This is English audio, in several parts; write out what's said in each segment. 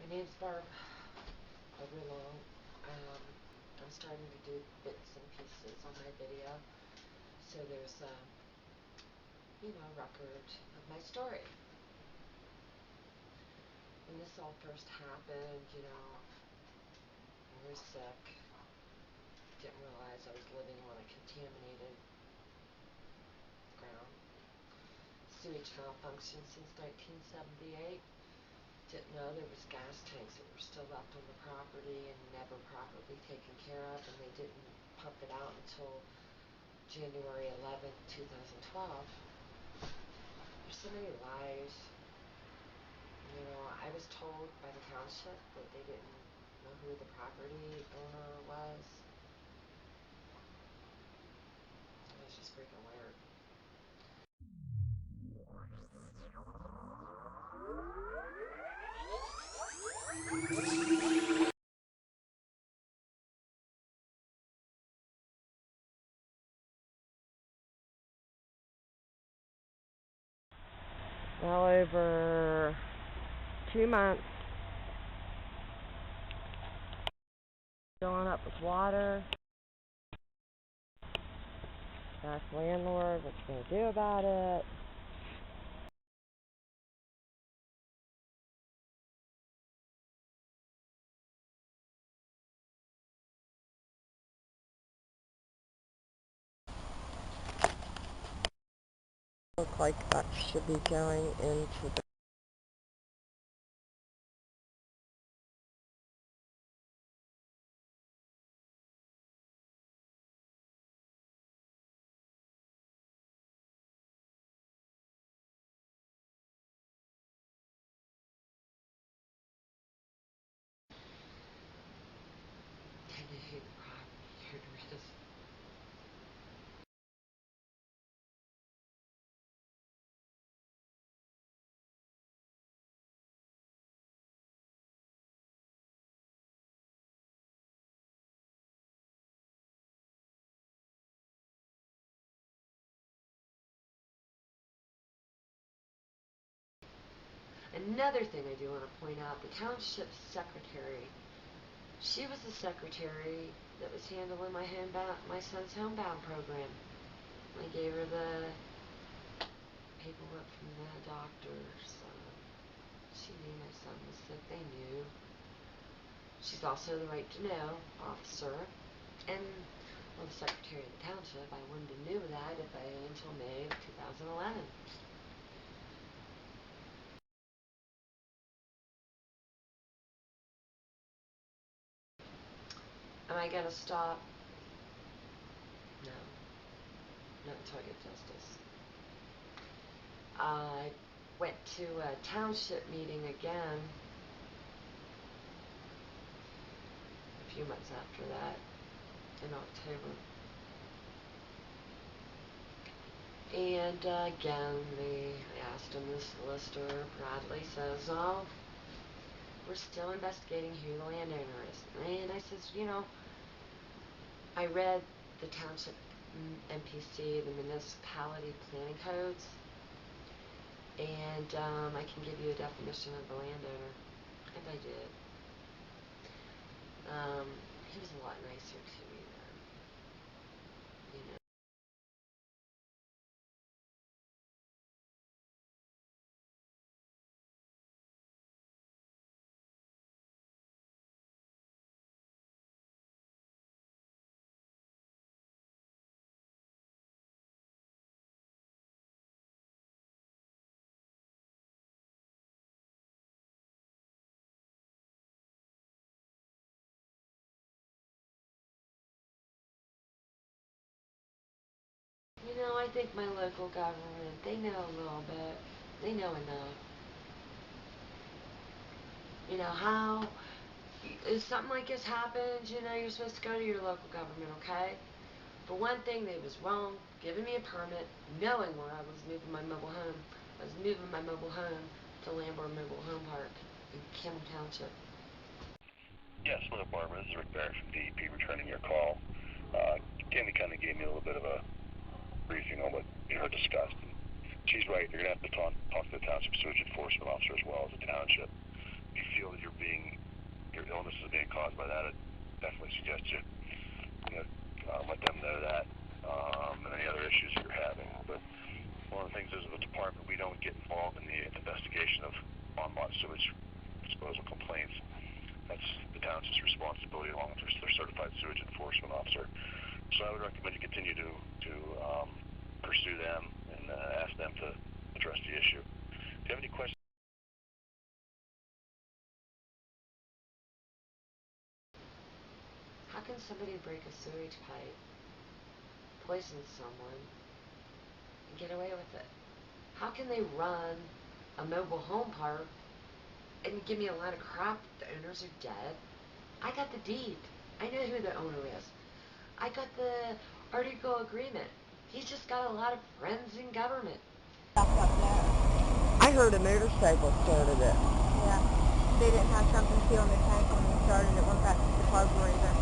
My name's Barb. Over long. I'm starting to do bits and pieces on my video, so there's record of my story. When this all first happened, I was sick. Didn't realize I was living on a contaminated ground. Sewage malfunction since 1978. Didn't know there was gas tanks that were still left on the property and never properly taken care of, and they didn't pump it out until January 11th, 2012. There's so many lies. I was told by the township that they didn't know who the property owner was. It was just freaking weird. Well over 2 months, filling up with water. Ask landlord what you're going to do about it. Look like that should be going into the Another thing I do want to point out, the township secretary, she was the secretary that was handling my son's homebound program. I gave her the paperwork from the doctors. She knew my son was sick. They knew. She's also the right to know officer. And, the secretary of the township, I wouldn't have knew that until May of 2011. Am I going to stop? No. Not until I get justice. I went to a township meeting again a few months after that, in October. And again, they asked him, the solicitor, Bradley, says, oh, we're still investigating who the landowner is. And I says, I read the township MPC, the municipality planning codes, and I can give you a definition of the landowner, and I did. He was a lot nicer to me then, I think my local government, they know a little bit. They know enough. How, if something like this happens, you're supposed to go to your local government, okay? For one thing, they was wrong, giving me a permit, knowing where I was moving my mobile home. I was moving my mobile home to Lamborn Mobile Home Park in Kimmel Township. Yes, hello, Barbara. This is Rick Barrett from DEP returning your call. Candy kind of gave me a little bit of a briefing on what you heard discussed. And she's right. You're going to have to talk to the township sewage enforcement officer as well as the township. If you feel that you're being are being caused by that, I definitely suggest you let them know that, and any other issues you're having. But one of the things is, as a department, we don't get involved in the investigation of on-lot sewage disposal complaints. That's the township's responsibility, along with their certified sewage enforcement officer. So I would recommend you continue to pursue them and ask them to address the issue. If you have any questions. How can somebody break a sewage pipe, poison someone, and get away with it? How can they run a mobile home park and give me a lot of crap? The owners are dead. I got the deed. I know who the owner is. I got the article agreement. He's just got a lot of friends in government. I heard a motorcycle started it. Yeah. They didn't have something sealing the tank when they started it. Went back to the carburetor.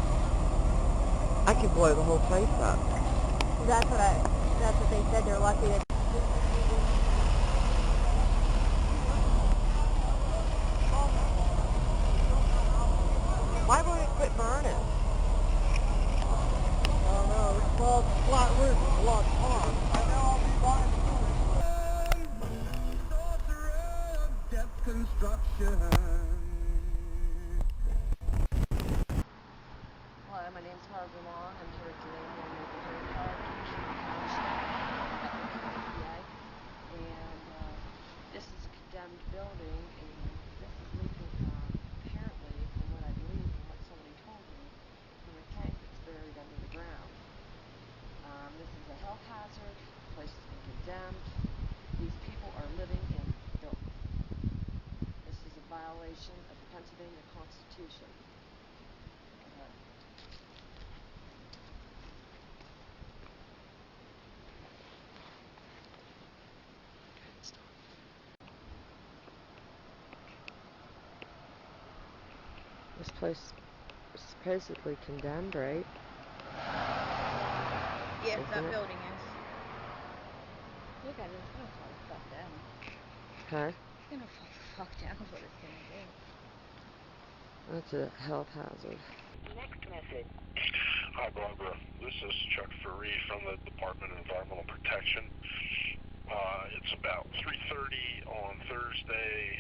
I could blow the whole place up. That's what they said. They're lucky that. Why won't it quit burning? I don't know. It's called flat roof with a lot of harm. I know I'll be buying depth construction. Hello, my name's Barbara Long. I'm here at the Lamborn neighborhood township, PA. And this is a condemned building, and this is leaking apparently, from what I believe, from what somebody told me, from a tank that's buried under the ground. This is a health hazard. The place has been condemned. These people are living in filth. This is a violation of the Pennsylvania Constitution. This place is supposedly condemned, right? Yes, Isn't that it? building is. Look at it, it's gonna fall the fuck down. Huh? It's gonna fall the fuck down is what it's gonna do. That's a health hazard. Next message. Hi, Barbara. This is Chuck Furry from the Department of Environmental Protection. It's about 3:30 on Thursday,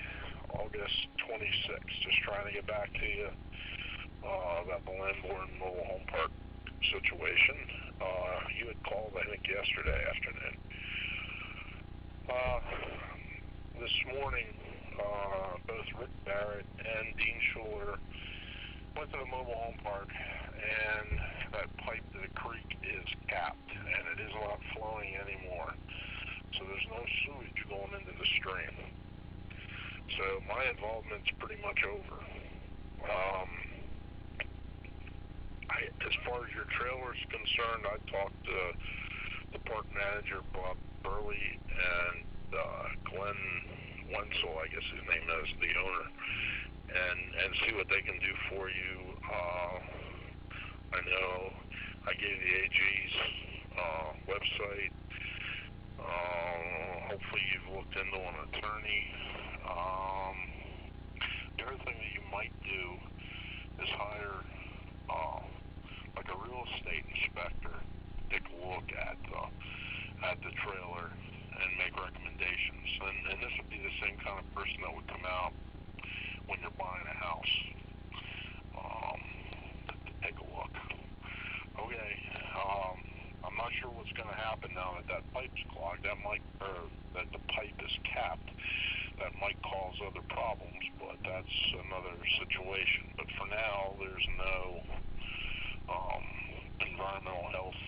August 26th. Just trying to get back to you about the Lamborn mobile home park situation. You had called, I think, yesterday afternoon. This morning, both Rick Barrett and Dean Schuler went to the mobile home park, and that pipe to the creek is capped, and it is not flowing anymore. So there's no sewage going into the stream. So my involvement's pretty much over. As far as your trailer is concerned, I talked to the park manager, Bob Burley, and Glenn Wenzel, I guess his name is, the owner, and see what they can do for you. I know I gave the AG's website. Hopefully you've looked into an attorney. The other thing that you might do is hire like a real estate inspector to take a look at the trailer and make recommendations. And this would be the same kind of person that would come out when you're buying a house to take a look. Okay, I'm not sure what's going to happen now that pipe's clogged. That the pipe is capped. That might cause other problems, but that's another situation. But for now, there's no environmental health